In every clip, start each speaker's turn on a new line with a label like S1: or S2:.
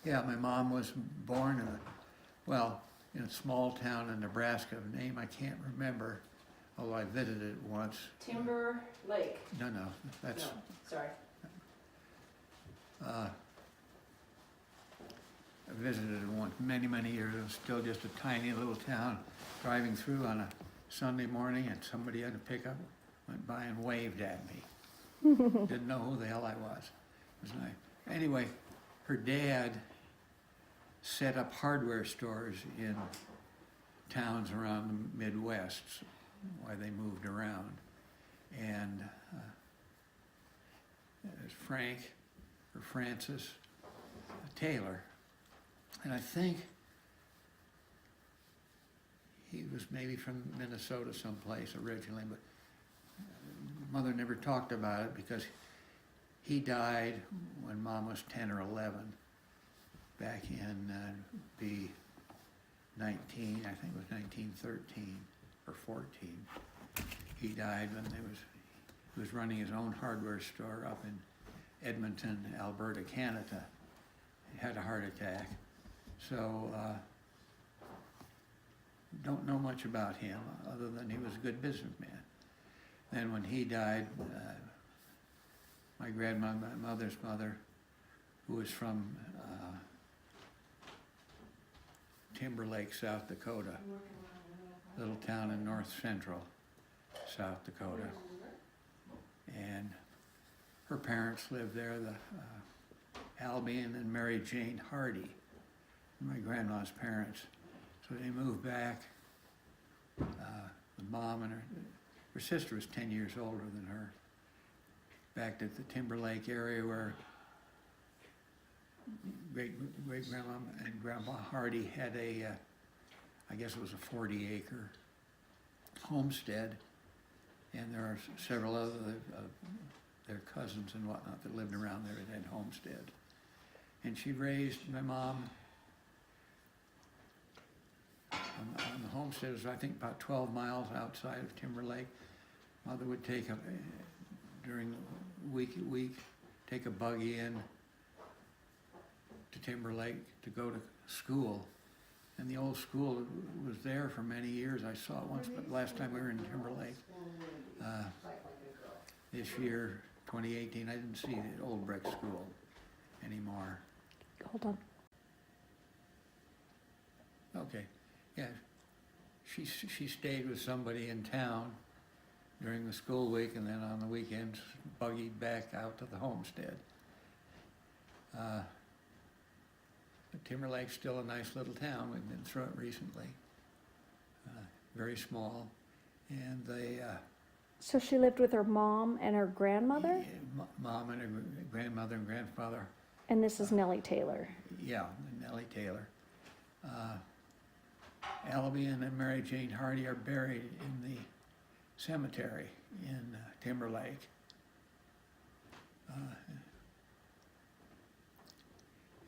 S1: Yeah, my mom was born in a small town in Nebraska, a name I can't remember, although I visited it once.
S2: Timber Lake.
S1: No, that's,
S2: No, sorry.
S1: I visited it once, many, many years. It was still just a tiny little town, driving through on a Sunday morning, and somebody on a pickup went by and waved at me. Didn't know who the hell I was. It was nice. Anyway, her dad set up hardware stores in towns around the Midwest while they moved around. And there's Frank, or Francis Taylor. And I think he was maybe from Minnesota someplace originally, but Mother never talked about it because he died when Mom was 10 or 11, back in B19, I think it was 1913 or 14. He died when he was running his own hardware store up in Edmonton, Alberta, Canada. He had a heart attack. So, don't know much about him other than he was a good businessman. Then when he died, my grandmother, my mother's mother, who was from Timber Lake, South Dakota, little town in north central South Dakota. And her parents lived there, the Albion and Mary Jane Hardy, my grandma's parents. So they moved back. The mom and her sister was 10 years older than her, back at the Timber Lake area where great-grandma and Grandma Hardy had I guess it was a 40-acre homestead, and there are several other their cousins and whatnot that lived around there that had homesteads. And she raised my mom on the homestead. It was, I think, about 12 miles outside of Timber Lake. Mother would take during the week, take a buggy in to Timber Lake to go to school. And the old school was there for many years. I saw it once, but last time we were in Timber Lake, this year, 2018, I didn't see the old brick school anymore.
S3: Hold on.
S1: Okay, yeah. She stayed with somebody in town during the school week, and then on the weekends buggied back out to the homestead. Timber Lake's still a nice little town. We've been through it recently. Very small, and they.
S3: So she lived with her mom and her grandmother?
S1: Mom and her grandmother and grandfather.
S3: And this is Nellie Taylor.
S1: Yeah, Nellie Taylor. Albion and Mary Jane Hardy are buried in the cemetery in Timber Lake.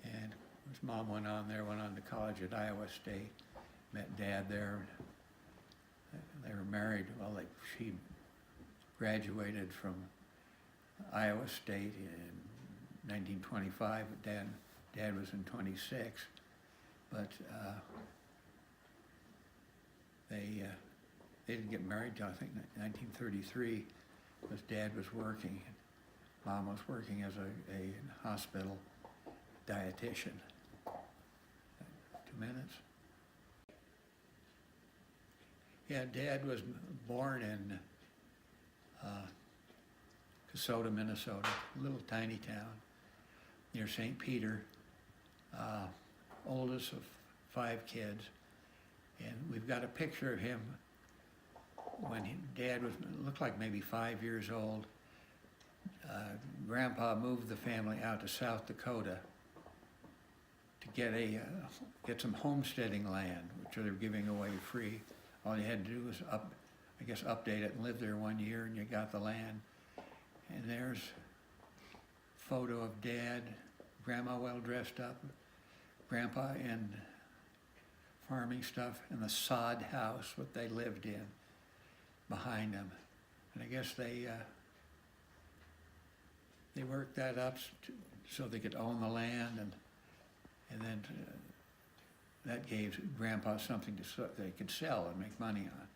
S1: And of course, Mom went on to college at Iowa State, met Dad there. They were married. Well, she graduated from Iowa State in 1925, but Dad was in 26. But they didn't get married till I think 1933, because Dad was working. Mom was working as a hospital dietitian. 2 minutes. Yeah, Dad was born in Kasota, Minnesota, a little tiny town near St. Peter, oldest of 5 kids. And we've got a picture of him when Dad looked like maybe 5 years old. Grandpa moved the family out to South Dakota to get some homesteading land, which they're giving away free. All you had to do was update it and live there 1 year, and you got the land. And there's a photo of Dad, Grandma well dressed up, Grandpa in farming stuff, and the sod house what they lived in behind them. And I guess they worked that up so they could own the land, And then that gave Grandpa something they could sell and make money on.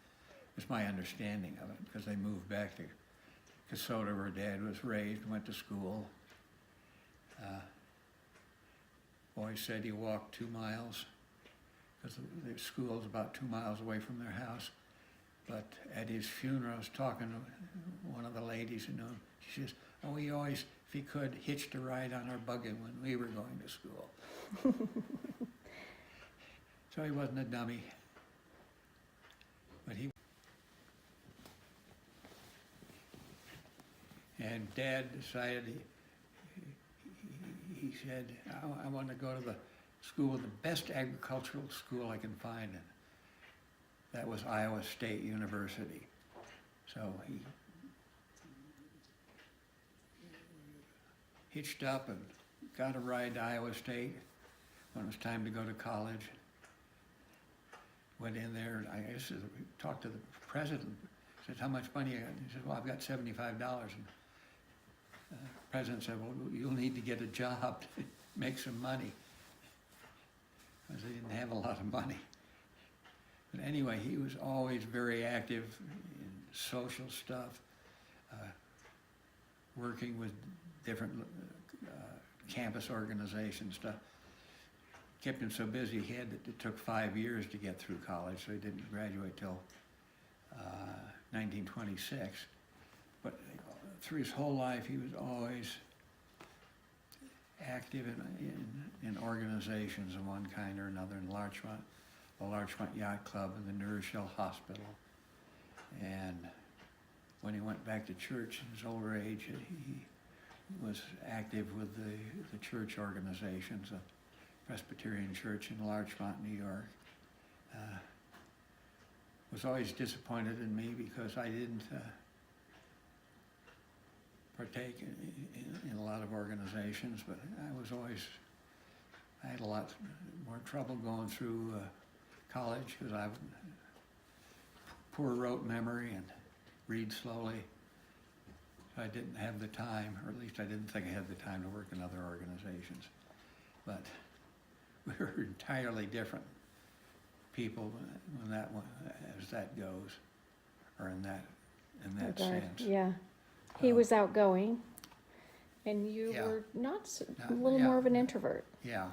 S1: It's my understanding of it, because they moved back to Kasota where Dad was raised, went to school. Boy said he walked 2 miles, because the school's about 2 miles away from their house. But at his funeral, I was talking to one of the ladies who knew him. She says, oh, he always, if he could, hitched a ride on our buggy when we were going to school. So he wasn't a dummy. But and Dad decided, he said, I want to go to the school, the best agricultural school I can find. And that was Iowa State University. So he hitched up and got a ride to Iowa State when it was time to go to college. Went in there, and I guess talked to the president, said, how much money you got? He said, well, I've got $75. And the president said, well, you'll need to get a job to make some money, because they didn't have a lot of money. But anyway, he was always very active in social stuff, working with different campus organizations stuff. Kept him so busy it took 5 years to get through college, so he didn't graduate till 1926. But through his whole life, he was always active in organizations of one kind or another, in Larchmont, the Larchmont Yacht Club and the Nourishell Hospital. And when he went back to church in his older age, he was active with the church organizations, the Presbyterian Church in Larchmont, New York. Was always disappointed in me because I didn't partake in a lot of organizations, but I had a lot more trouble going through college because I have poor rote memory and read slowly. So I didn't have the time, or at least I didn't think I had the time to work in other organizations. But we were entirely different people as that goes, or in that
S3: Regard.
S1: sense.
S3: Yeah. He was outgoing, and you
S1: Yeah.
S3: were not, a
S1: No,
S3: little
S1: yeah.
S3: more of an introvert.
S1: Yeah,